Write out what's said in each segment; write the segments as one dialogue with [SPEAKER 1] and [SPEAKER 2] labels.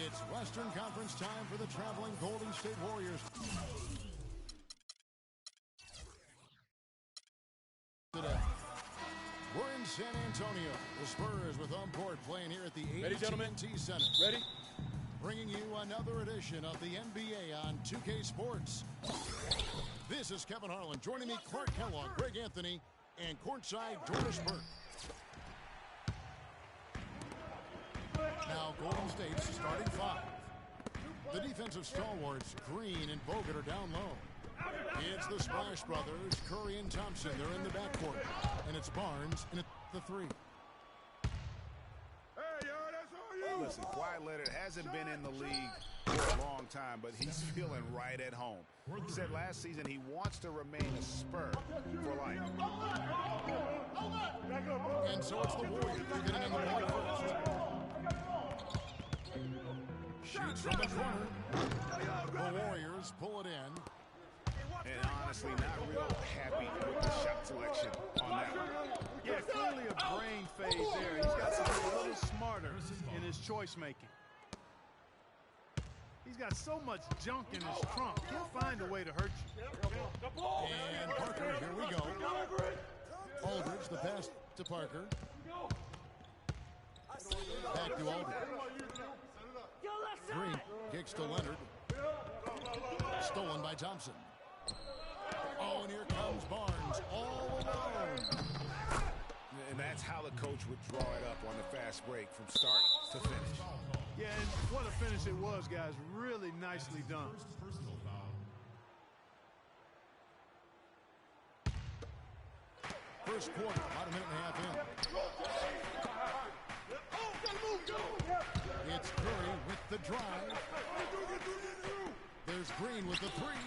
[SPEAKER 1] It's Western Conference time for the traveling Golden State Warriors. Today, we're in San Antonio. The Spurs with home court playing here at the AT&T Center.
[SPEAKER 2] Ready?
[SPEAKER 1] Bringing you another edition of the NBA on 2K Sports. This is Kevin Harlan. Joining me, Clark Kellogg, Greg Anthony, and courtside, Doris Burke. Now, Golden State's starting five. The defensive stalwarts, Green and Bogut, are down low. It's the Splash Brothers, Curry and Thompson. They're in the backcourt. And it's Barnes in the three.
[SPEAKER 3] Listen, Kawhi Leonard hasn't been in the league for a long time, but he's feeling right at home. He said last season he wants to remain a Spur for life.
[SPEAKER 1] And so it's the Warriors getting in the ball first. Shoots from the corner. The Warriors pull it in.
[SPEAKER 3] And honestly, not real happy with the shot selection on that one.
[SPEAKER 2] Yeah, clearly a brain phase there. He's got to be a little smarter in his choice making. He's got so much junk in his trunk. He'll find a way to hurt you.
[SPEAKER 1] And Parker, here we go. Aldridge, the pass to Parker. Back to Aldridge. Green kicks to Leonard. Stolen by Thompson. Oh, and here comes Barnes all alone.
[SPEAKER 3] And that's how the coach would draw it up on the fast break from start to finish.
[SPEAKER 2] Yeah, and what a finish it was, guys. Really nicely done.
[SPEAKER 1] First quarter, about a minute and a half in. It's Curry with the drive. There's Green with the three.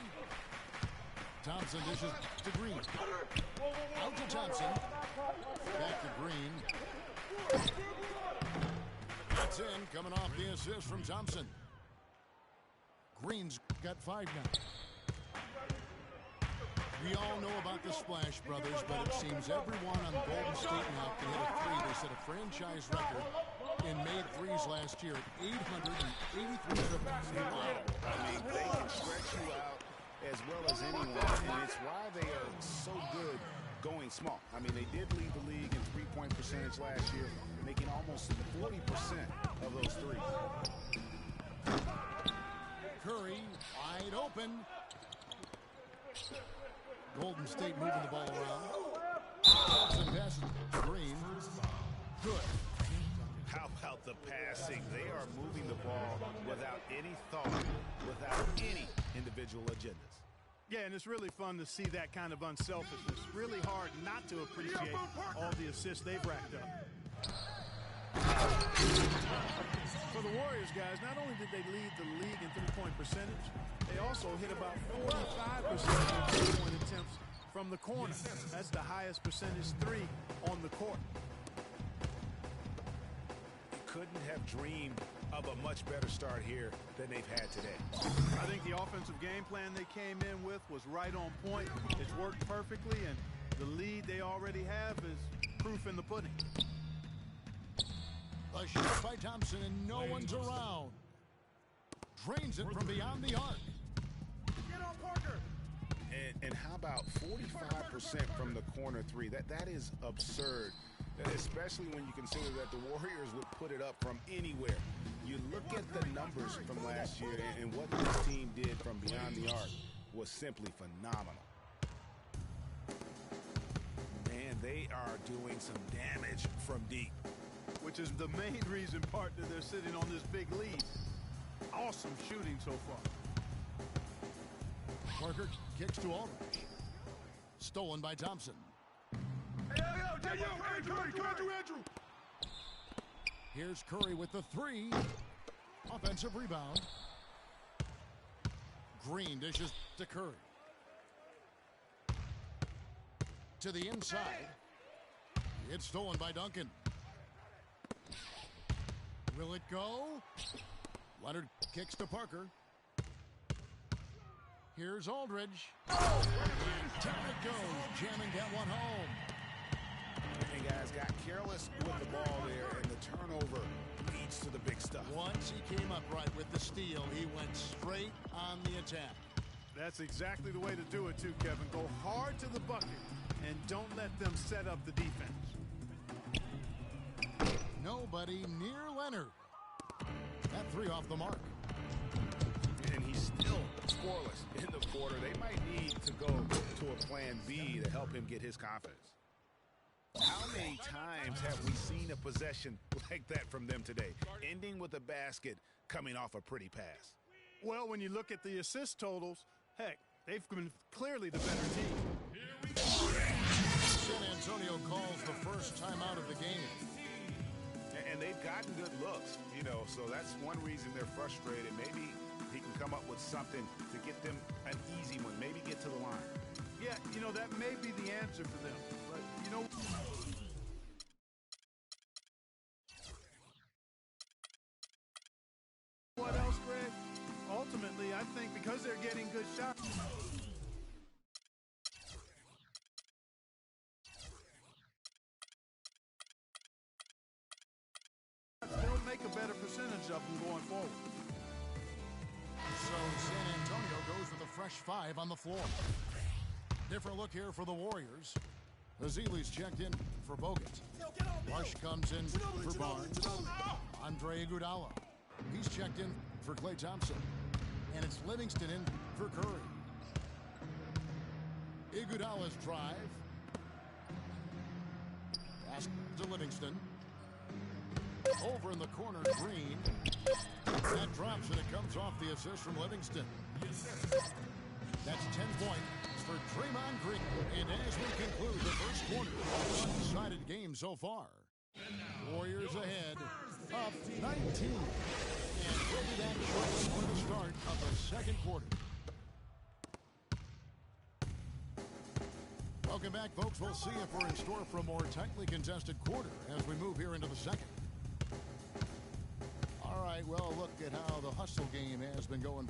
[SPEAKER 1] Thompson dishes to Green. Out to Thompson. Back to Green. That's in, coming off the assist from Thompson. Green's got 5 now. We all know about the Splash Brothers, but it seems everyone on Golden State now can hit a three. They set a franchise record in made threes last year at 883 triples.
[SPEAKER 3] Wow. I mean, they can stretch you out as well as anyone, and it's why they are so good going small. I mean, they did lead the league in three-point percentage last year, making almost 40% of those threes.
[SPEAKER 1] Curry wide open. Golden State moving the ball around. Thompson passes Green. Good.
[SPEAKER 3] How about the passing? They are moving the ball without any thought, without any individual agendas.
[SPEAKER 2] Yeah, and it's really fun to see that kind of unselfishness. Really hard not to appreciate all the assists they've racked up. For the Warriors, guys, not only did they lead the league in three-point percentage, they also hit about 45% of three-point attempts from the corner. That's the highest percentage three on the court.
[SPEAKER 3] Couldn't have dreamed of a much better start here than they've had today.
[SPEAKER 2] I think the offensive game plan they came in with was right on point. It's worked perfectly, and the lead they already have is proof in the pudding.
[SPEAKER 1] A shot by Thompson, and no one's around. Drains it from beyond the arc.
[SPEAKER 2] Get on, Parker.
[SPEAKER 3] And how about 45% from the corner three? That is absurd, especially when you consider that the Warriors would put it up from anywhere. You look at the numbers from last year, and what this team did from beyond the arc was simply phenomenal. Man, they are doing some damage from deep.
[SPEAKER 2] Which is the main reason, partner, they're sitting on this big lead. Awesome shooting so far.
[SPEAKER 1] Parker kicks to Aldridge. Stolen by Thompson.
[SPEAKER 2] Andrew.
[SPEAKER 1] Here's Curry with the three. Offensive rebound. Green dishes to Curry. To the inside. It's stolen by Duncan. Will it go? Leonard kicks to Parker. Here's Aldridge. And down it goes. Jamming that one home.
[SPEAKER 3] And guys got careless with the ball there, and the turnover leads to the big stuff.
[SPEAKER 1] Once he came upright with the steal, he went straight on the attack.
[SPEAKER 2] That's exactly the way to do it, too, Kevin. Go hard to the bucket and don't let them set up the defense.
[SPEAKER 1] Nobody near Leonard. That three off the mark.
[SPEAKER 3] And he's still scoreless in the quarter. They might need to go to a plan B to help him get his confidence. How many times have we seen a possession like that from them today, ending with a basket coming off a pretty pass?
[SPEAKER 2] Well, when you look at the assist totals, heck, they've been clearly the better team.
[SPEAKER 1] San Antonio calls the first timeout of the game.
[SPEAKER 3] And they've gotten good looks, you know, so that's one reason they're frustrated. Maybe he can come up with something to get them an easy one, maybe get to the line.
[SPEAKER 2] Yeah, you know, that may be the answer for them. But, you know, what else, Greg? Ultimately, I think because they're getting good shots, they'll make a better percentage of them going forward.
[SPEAKER 1] So San Antonio goes with a fresh five on the floor. Different look here for the Warriors. Azili's checked in for Bogut. Rush comes in for Barnes. Andre Iguodala. He's checked in for Klay Thompson. And it's Livingston in for Curry. Iguodala's drive. Pass to Livingston. Over in the corner, Green. That drops and it comes off the assist from Livingston. That's 10 points for Draymond Green. And as we conclude the first quarter, one-sided game so far. Warriors ahead of 19. And we'll be back shortly for the start of the second quarter. Welcome back, folks. We'll see if we're in store for a more tightly contested quarter as we move here into the second. All right, well, look at how the hustle game has been going.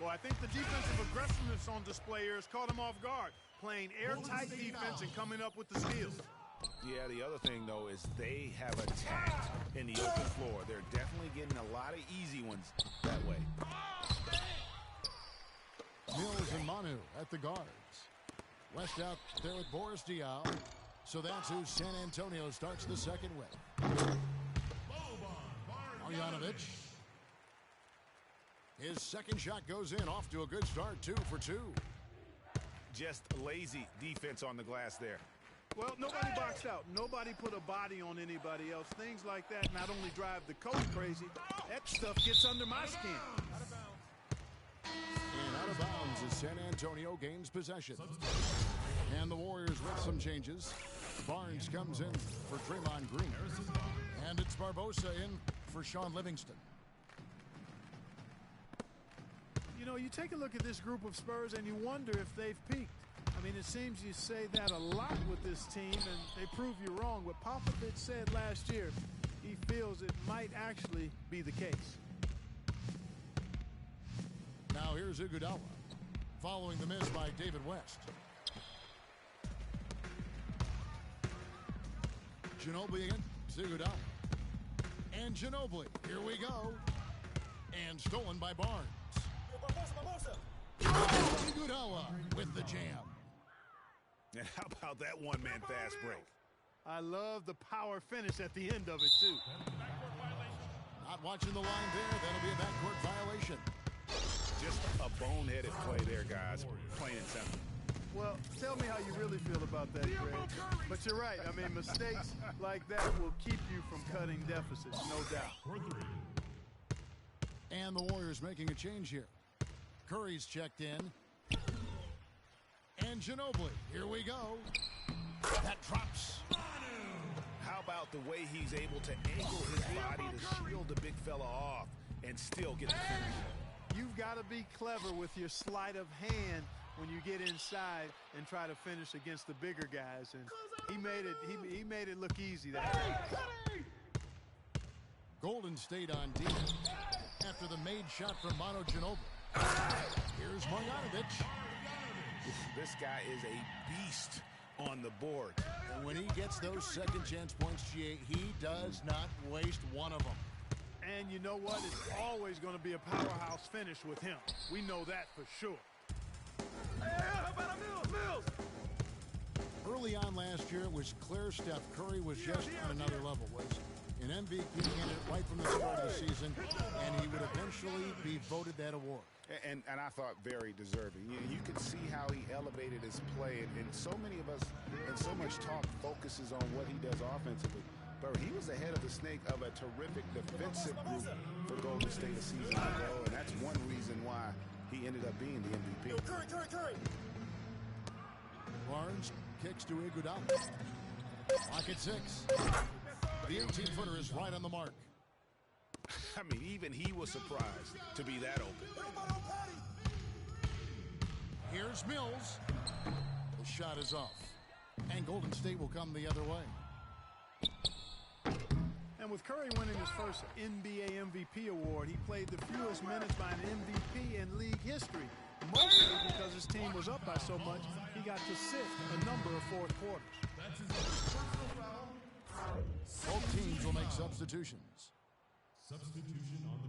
[SPEAKER 2] Well, I think the defensive aggressiveness on display here has caught them off guard, playing airtight defense and coming up with the steals.
[SPEAKER 3] Yeah, the other thing, though, is they have attacked in the open floor. They're definitely getting a lot of easy ones that way.
[SPEAKER 1] Mills and Manu at the guards. West out there with Boris Diaw. So that's who San Antonio starts the second with. Marjanovic. His second shot goes in, off to a good start, 2 for 2.
[SPEAKER 3] Just lazy defense on the glass there.
[SPEAKER 2] Well, nobody boxed out. Nobody put a body on anybody else. Things like that not only drive the coach crazy, that stuff gets under my skin.
[SPEAKER 1] And out of bounds as San Antonio gains possession. And the Warriors with some changes. Barnes comes in for Draymond Green. And it's Barbosa in for Sean Livingston.
[SPEAKER 2] You know, you take a look at this group of Spurs and you wonder if they've peaked. I mean, it seems you say that a lot with this team, and they prove you wrong. What Popovich said last year, he feels it might actually be the case.
[SPEAKER 1] Now here's Iguodala, following the miss by David West. Ginobili again, Iguodala. And Ginobili, here we go. And stolen by Barnes. Iguodala with the jam.
[SPEAKER 3] And how about that one-man fast break?
[SPEAKER 2] I love the power finish at the end of it, too.
[SPEAKER 1] Not watching the line there. That'll be a backcourt violation.
[SPEAKER 3] Just a boneheaded play there, guys. Plain and simple.
[SPEAKER 2] Well, tell me how you really feel about that, Greg. But you're right. I mean, mistakes like that will keep you from cutting deficits, no doubt.
[SPEAKER 1] And the Warriors making a change here. Curry's checked in. And Ginobili, here we go. That drops.
[SPEAKER 3] How about the way he's able to angle his body to shield the big fella off and still get the finish?
[SPEAKER 2] You've got to be clever with your sleight of hand when you get inside and try to finish against the bigger guys. And he made it look easy that time.
[SPEAKER 1] Golden State on D after the made shot from Manu Ginobili. Here's Marjanovic.
[SPEAKER 3] This guy is a beast on the board.
[SPEAKER 1] And when he gets those second chance points, GA, he does not waste one of them.
[SPEAKER 2] And you know what? It's always going to be a powerhouse finish with him. We know that for sure.
[SPEAKER 4] How about a Mills?
[SPEAKER 1] Early on last year, it was clear Steph Curry was just on another level. Was an MVP candidate right from the start of the season, and he would eventually be voted that award.
[SPEAKER 3] And I thought very deserving. You could see how he elevated his play, and so many of us, and so much talk focuses on what he does offensively. But he was the head of the snake of a terrific defensive group for Golden State a season ago, and that's one reason why he ended up being the MVP.
[SPEAKER 4] Curry.
[SPEAKER 1] Barnes kicks to Iguodala. Lock at 6. The 18-footer is right on the mark.
[SPEAKER 3] I mean, even he was surprised to be that open.
[SPEAKER 1] Here's Mills. The shot is off. And Golden State will come the other way.
[SPEAKER 2] And with Curry winning his first NBA MVP award, he played the fewest minutes by an MVP in league history. Mostly because his team was up by so much, he got to sit a number of fourth quarters.
[SPEAKER 1] Both teams will make substitutions.
[SPEAKER 5] Substitution on the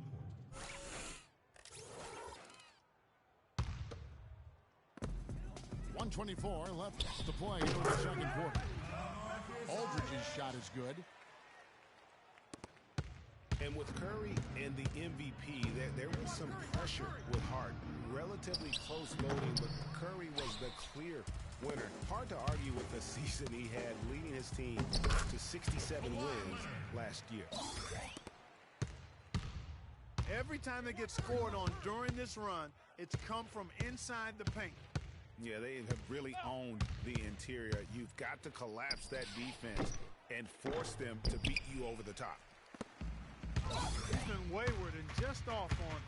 [SPEAKER 5] court.
[SPEAKER 1] .124 left to play in the second quarter. Aldridge's shot is good.
[SPEAKER 3] And with Curry and the MVP, there was some pressure with Hart. Relatively close voting, but Curry was the clear winner. Hard to argue with the season he had, leading his team to 67 wins last year.
[SPEAKER 2] Every time they get scored on during this run, it's come from inside the paint.
[SPEAKER 3] Yeah, they have really owned the interior. You've got to collapse that defense and force them to beat you over the top.
[SPEAKER 2] He's been wayward and just off on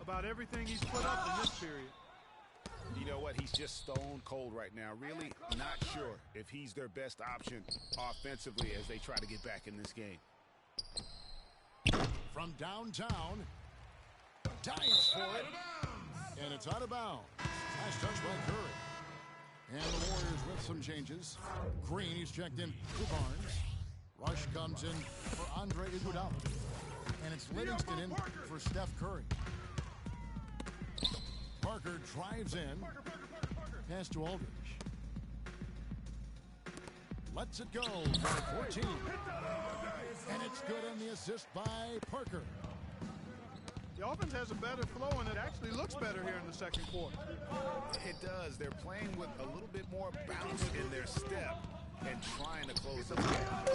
[SPEAKER 2] about everything he's put up in this period.
[SPEAKER 3] You know what? He's just stone cold right now. Really not sure if he's their best option offensively as they try to get back in this game.
[SPEAKER 1] From downtown, dives for it, and it's out of bounds. Nice touch by Curry. And the Warriors with some changes. Green, he's checked in for Barnes. Rush comes in for Andre Iguodala. And it's Livingston in for Steph Curry. Parker drives in. Pass to Aldridge. Lets it go for 14. And it's good on the assist by Parker.
[SPEAKER 2] The offense has a better flow, and it actually looks better here in the second quarter.
[SPEAKER 3] It does. They're playing with a little bit more bounce in their step and trying to close the gap.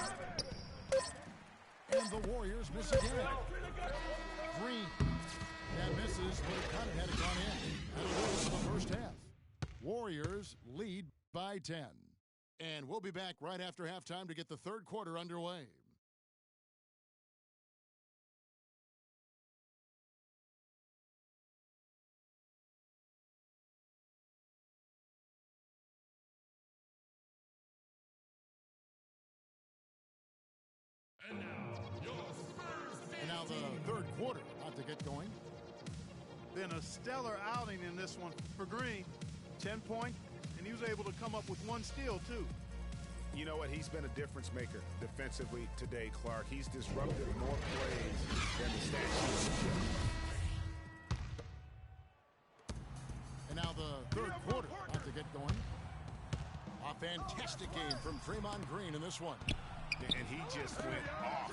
[SPEAKER 1] And the Warriors miss again. Green. That misses, but it kind of had it gone in. That'll do it for the first half. Warriors lead by 10. And we'll be back right after halftime to get the third quarter underway. And now the third quarter about to get going.
[SPEAKER 2] Been a stellar outing in this one for Green. 10 points, and he was able to come up with one steal, too.
[SPEAKER 3] You know what? He's been a difference maker defensively today, Clark. He's disrupted more plays than the stat sheet.
[SPEAKER 1] And now the third quarter about to get going. A fantastic game from Draymond Green in this one.
[SPEAKER 3] And he just went off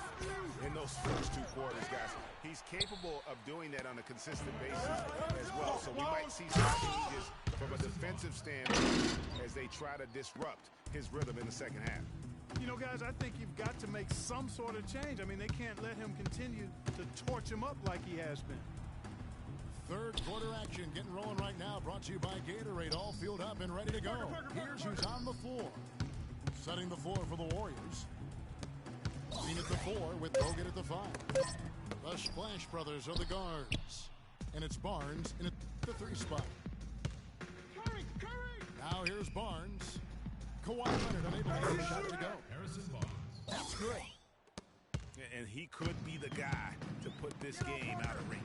[SPEAKER 3] in those first two quarters, guys. He's capable of doing that on a consistent basis as well. So we might see some changes from a defensive standpoint as they try to disrupt his rhythm in the second half.
[SPEAKER 2] You know, guys, I think you've got to make some sort of change. I mean, they can't let him continue to torch him up like he has been.
[SPEAKER 1] Third quarter action getting rolling right now. Brought to you by Gatorade. All fueled up and ready to go. Here's who's on the floor. Setting the floor for the Warriors. Green at the 4 with Bogut at the 5. The Splash Brothers are the guards. And it's Barnes in the 3 spot.
[SPEAKER 4] Curry!
[SPEAKER 1] Now here's Barnes. Kawhi Leonard unable to get a shot to go.
[SPEAKER 5] Harrison Barnes.
[SPEAKER 1] That's good.
[SPEAKER 3] And he could be the guy to put this game out of reach.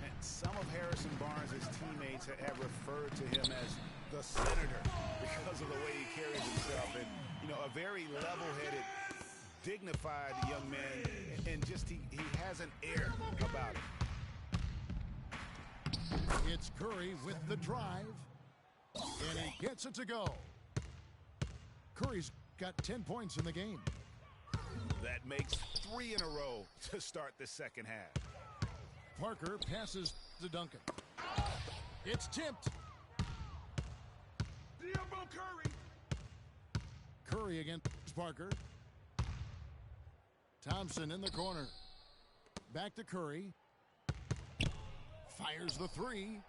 [SPEAKER 3] And Some of Harrison Barnes' teammates have referred to him as the senator because of the way he carries himself. And, you know, a very level-headed, dignified young man, and just he has an air about him.
[SPEAKER 1] It's Curry with the drive, and he gets it to go. Curry's got 10 points in the game.
[SPEAKER 3] That makes 3 in a row to start the second half.
[SPEAKER 1] Parker passes to Duncan. It's tipped.
[SPEAKER 4] Diablo Curry.
[SPEAKER 1] Curry against Parker. Thompson in the corner. Back to Curry. Fires the three.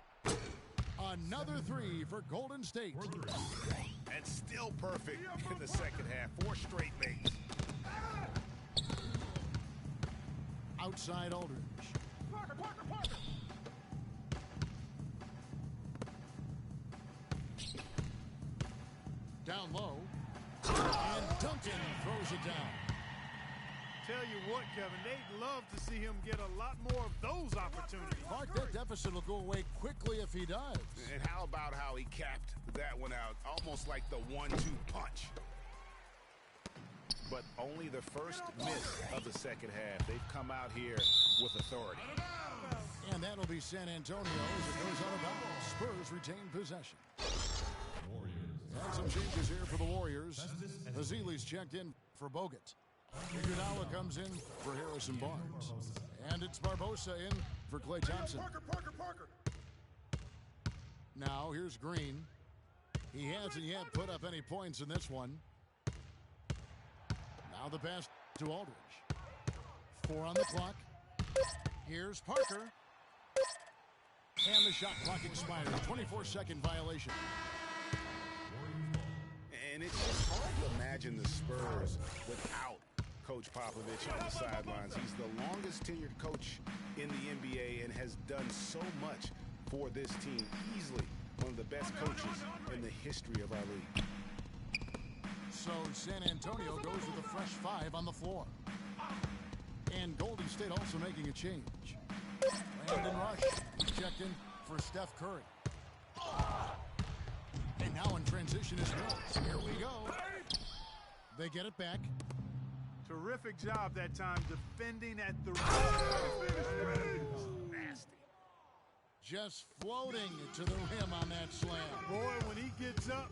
[SPEAKER 1] Another three for Golden State.
[SPEAKER 3] And still perfect in the second half. 4 straight makes.
[SPEAKER 1] Outside Aldridge.
[SPEAKER 4] Parker.
[SPEAKER 1] Down low. And Duncan throws it down.
[SPEAKER 2] Tell you what, Kevin, they'd love to see him get a lot more of those opportunities.
[SPEAKER 1] Clark, that deficit will go away quickly if he does.
[SPEAKER 3] And how about how he capped that one out? Almost like the 1-2 punch. But only the first miss of the second half. They've come out here with authority.
[SPEAKER 1] And that'll be San Antonio as it goes out of bounds. Spurs retain possession. And some changes here for the Warriors. Azili's checked in for Bogut. Iguodala comes in for Harrison Barnes. And it's Barbosa in for Klay Thompson.
[SPEAKER 4] Parker.
[SPEAKER 1] Now here's Green. He hasn't yet put up any points in this one. Now the pass to Aldridge. 4 on the clock. Here's Parker. And the shot clock expires. 24-second violation.
[SPEAKER 3] And it's just hard to imagine the Spurs without Coach Popovich on the sidelines. He's the longest tenured coach in the NBA and has done so much for this team. Easily one of the best coaches in the history of our league.
[SPEAKER 1] So San Antonio goes with a fresh 5 on the floor. And Golden State also making a change. Brandon Rush checked in for Steph Curry. And now in transition is Mills. Here we go. They get it back.
[SPEAKER 2] Terrific job that time defending at the
[SPEAKER 3] Nasty.
[SPEAKER 1] Just floating to the rim on that slam.
[SPEAKER 2] boy, when he gets up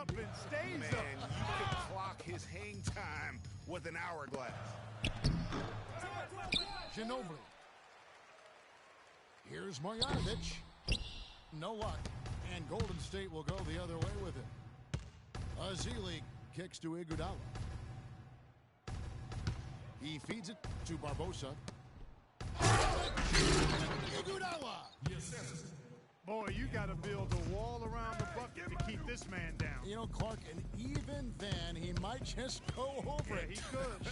[SPEAKER 2] and stays
[SPEAKER 3] Man,
[SPEAKER 2] up.
[SPEAKER 3] you can clock his hang time with an hourglass.
[SPEAKER 1] Ginobili. Here's Marjanovic. No luck. And Golden State will go the other way with it. Azili kicks to Iguodala. He feeds it to Barbosa. Iguodala.
[SPEAKER 2] Boy, you got to build a wall around the bucket to keep this man down.
[SPEAKER 1] You know, Clark, and even then, he might just go over
[SPEAKER 2] Yeah,
[SPEAKER 1] it.
[SPEAKER 2] he could.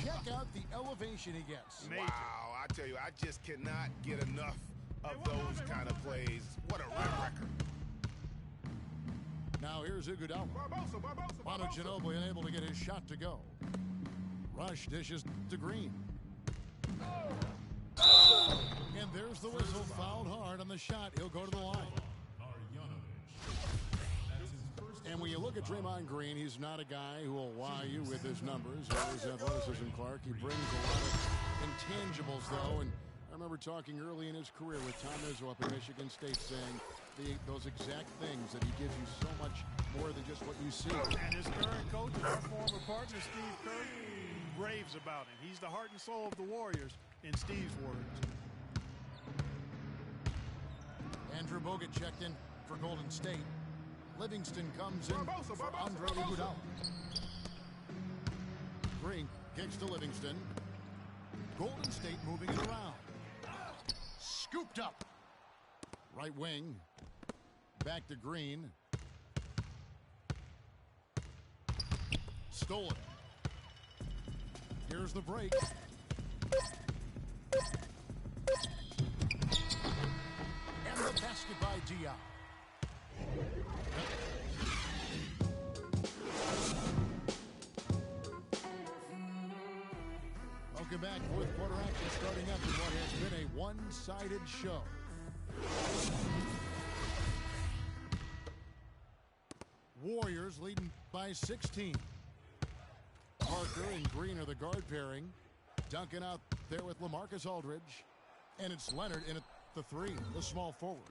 [SPEAKER 1] Check out the elevation he gets.
[SPEAKER 2] Major.
[SPEAKER 3] Wow, I tell you, I just cannot get enough of those kind of plays. What a rim record.
[SPEAKER 1] Now here's Iguodala. Manu Ginobili unable to get his shot to go. Rush dishes to Green. And there's the whistle. Fouled hard on the shot. He'll go to the line. And when you look at Draymond Green, he's not a guy who will wow you with his numbers or his athleticism, Clark. He brings a lot of intangibles, though. And I remember talking early in his career with Tom Izzo up at Michigan State saying those exact things, that he gives you so much more than just what you see.
[SPEAKER 2] And his current coach, our former partner, Steve Kerr, raves about him. He's the heart and soul of the Warriors, in Steve's words.
[SPEAKER 1] Andrew Bogut checked in for Golden State. Livingston comes in for Andre Iguodala. Green kicks to Livingston. Golden State moving it around. Scooped up. Right wing. Back to Green. Stolen. Here's the break. And the basket by Diop. Well, Welcome back. Fourth quarter action starting up in what has been a one-sided show. Warriors leading by 16. Parker and Green are the guard pairing. Duncan out there with LaMarcus Aldridge. And it's Leonard in at the three, the small forward.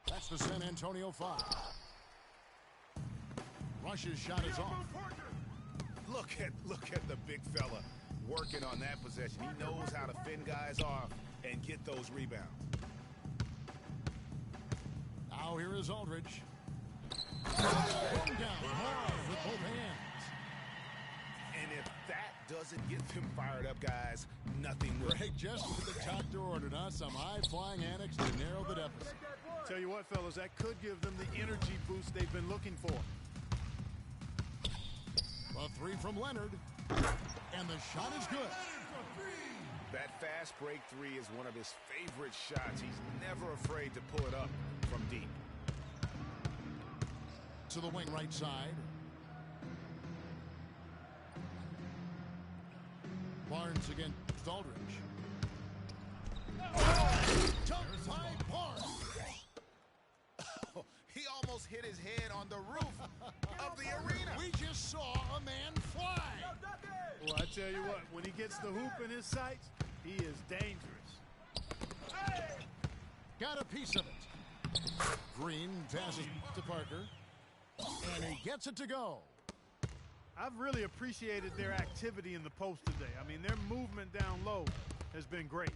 [SPEAKER 1] That's the San Antonio Five. Rush's shot is off.
[SPEAKER 3] Look at the big fella working on that possession. He knows how to fend guys off and get those rebounds.
[SPEAKER 1] Now here is Aldridge. Thrown down hard with both hands.
[SPEAKER 3] And if that doesn't get them fired up, guys, nothing will.
[SPEAKER 1] Greg just with the top to order now. Some high-flying annex to narrow the deficit.
[SPEAKER 2] Tell you what, fellas, that could give them the energy boost they've been looking for.
[SPEAKER 1] A three from Leonard. And the shot is good.
[SPEAKER 3] That fast break three is one of his favorite shots. He's never afraid to pull it up from deep.
[SPEAKER 1] To the wing right side. Barnes against Aldridge. Dunked by Barnes.
[SPEAKER 3] He almost hit his head on the roof of the arena.
[SPEAKER 1] We just saw a man fly.
[SPEAKER 2] Well, I tell you what, when he gets the hoop in his sights, he is dangerous.
[SPEAKER 1] Got a piece of it. Green passes to Parker. And he gets it to go.
[SPEAKER 2] I've really appreciated their activity in the post today. I mean, their movement down low has been great.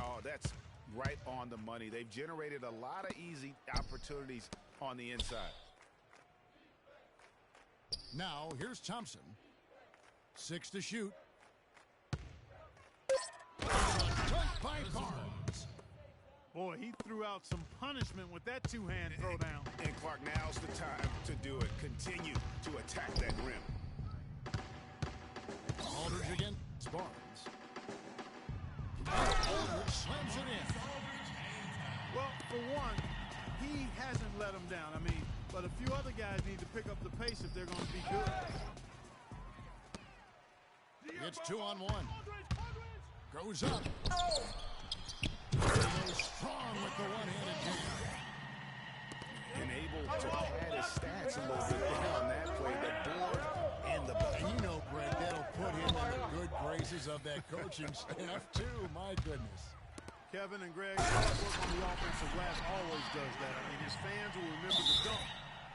[SPEAKER 3] Oh, that's right on the money. They've generated a lot of easy opportunities on the inside.
[SPEAKER 1] Now, here's Thompson. 6 to shoot. Dunked by Barnes.
[SPEAKER 2] Boy, he threw out some punishment with that two-hand throwdown.
[SPEAKER 3] And Clark, now's the time to do it. Continue to attack that rim.
[SPEAKER 1] Aldridge against Barnes. Aldridge slams it in.
[SPEAKER 2] Well, for one, he hasn't let them down. I mean, but a few other guys need to pick up the pace if they're going to be good.
[SPEAKER 1] It's 2-on-1. Goes up. Goes strong with the one-handed jam.
[SPEAKER 3] And able to pad his stats a little bit there on that play. The board and the ball.
[SPEAKER 1] And you know, Greg, that'll put him in the good graces of that coaching staff, too. My goodness.
[SPEAKER 2] Kevin and Greg, hard work on the offensive glass always does that. I mean, his fans will remember the dunk,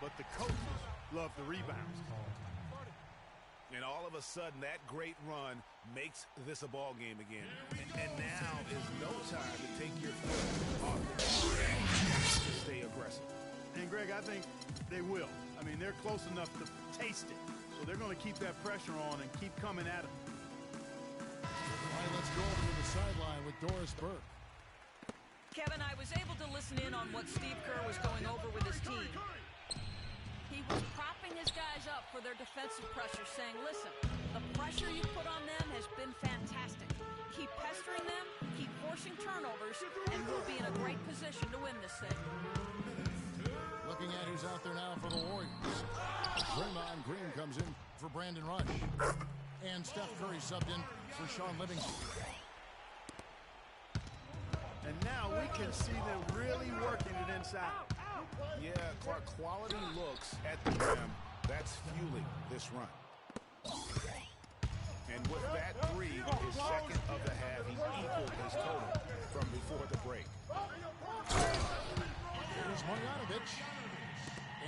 [SPEAKER 2] but the coaches love the rebounds.
[SPEAKER 3] And all of a sudden, that great run makes this a ball game again. And now is no time to take your foot off the gas to stay aggressive.
[SPEAKER 2] And, Greg, I think they will. I mean, they're close enough to taste it. So they're going to keep that pressure on and keep coming at him.
[SPEAKER 1] All right, let's go over to the sideline with Doris Burke.
[SPEAKER 6] Kevin, I was able to listen in on what Steve Kerr was going over with his team. He was propping his guys up for their defensive pressure, saying, listen, the pressure you put on them has been fantastic. Keep pestering them, keep forcing turnovers, and we'll be in a great position to win this thing.
[SPEAKER 1] Looking at who's out there now for the Warriors. Draymond Green comes in for Brandon Rush. And Steph Curry subbed in for Sean Livingston.
[SPEAKER 2] And now we can see them really working it inside.
[SPEAKER 3] Yeah, Clark, quality looks at the rim. That's fueling this run. And with that three, his second of the half, he's equaled his total from before the break.
[SPEAKER 1] Here's Marjanovic.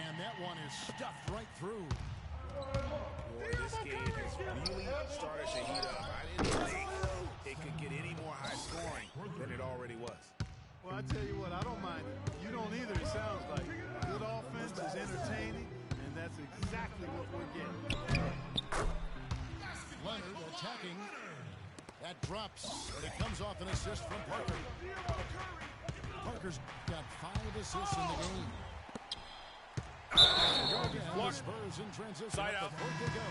[SPEAKER 1] And that one is stuffed right through.
[SPEAKER 3] Boy, this game has really started to heat up. I didn't think it could get any more high scoring than it already was.
[SPEAKER 2] Well, I tell you what, I don't mind it. You don't either, it sounds like. Good offense is entertaining, and that's exactly what we're getting.
[SPEAKER 1] Leonard attacking. That drops, and it comes off an assist from Parker. Parker's got 5 assists in the game. Again, the Spurs in transition.
[SPEAKER 7] Side out.
[SPEAKER 1] The 4th to go.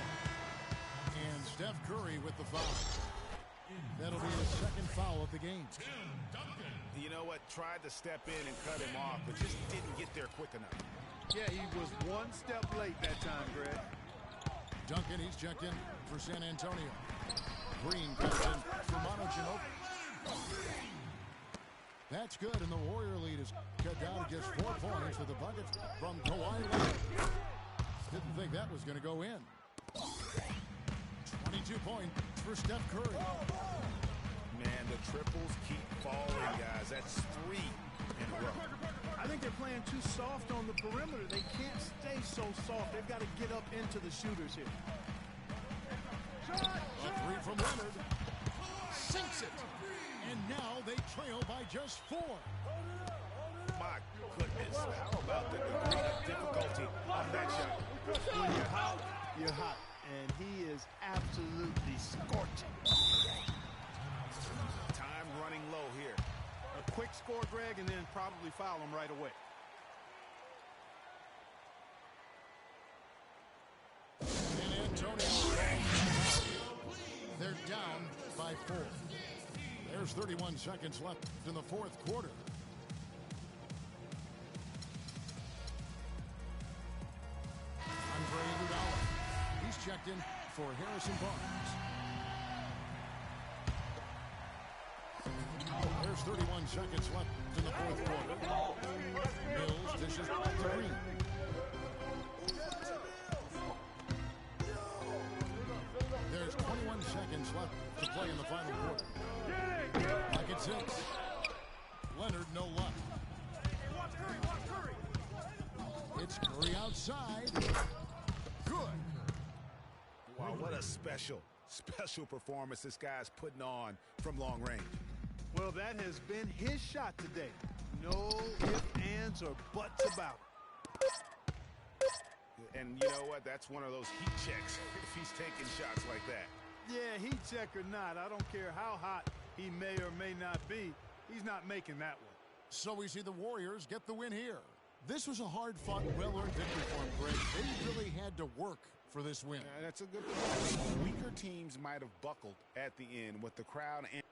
[SPEAKER 1] And Steph Curry with the foul. That'll be his second foul of the game.
[SPEAKER 3] You know what? Tried to step in and cut him off, but just didn't get there quick enough.
[SPEAKER 2] Yeah, he was one step late that time, Greg.
[SPEAKER 1] Duncan, he's checked in for San Antonio. Green comes in for Ginobili. That's good, and the Warrior lead is cut down to just 4 points with the bucket from Kawhi Leonard. Didn't think that was going to go in. 22 points for Steph Curry.
[SPEAKER 3] Man, the triples keep falling, guys. That's 3 in a row.
[SPEAKER 2] I think they're playing too soft on the perimeter. They can't stay so soft. They've got to get up into the shooters here.
[SPEAKER 1] A 3 from Leonard. Sinks it. And now they trail by just 4.
[SPEAKER 3] My goodness. How about the degree of difficulty on that shot?
[SPEAKER 2] When you're hot, you're hot. And he is absolutely scorching.
[SPEAKER 3] Time running low here.
[SPEAKER 2] A quick score, Greg, and then probably foul him right away.
[SPEAKER 1] And Antonio. They're down by 4. There's 31 seconds left in the 4th quarter. Andre Iguodala. He's checked in for Harrison Barnes. There's 31 seconds left in the 4th quarter. Mills dishes to Green. There's 21 seconds left to play in the final quarter. Back at 6. Leonard, no luck. It's Curry outside. Good.
[SPEAKER 3] Wow, what a special performance this guy's putting on from long range.
[SPEAKER 2] Well, that has been his shot today. No ifs, ands, or buts about it.
[SPEAKER 3] And you know what? That's one of those heat checks if he's taking shots like that.
[SPEAKER 2] Yeah, heat check or not, I don't care how hot he may or may not be, he's not making that one.
[SPEAKER 1] So we see the Warriors get the win here. This was a hard-fought, well-earned victory for them, Greg. They really had to work for this win.
[SPEAKER 3] That's a good point. Weaker teams might have buckled at the end with the crowd and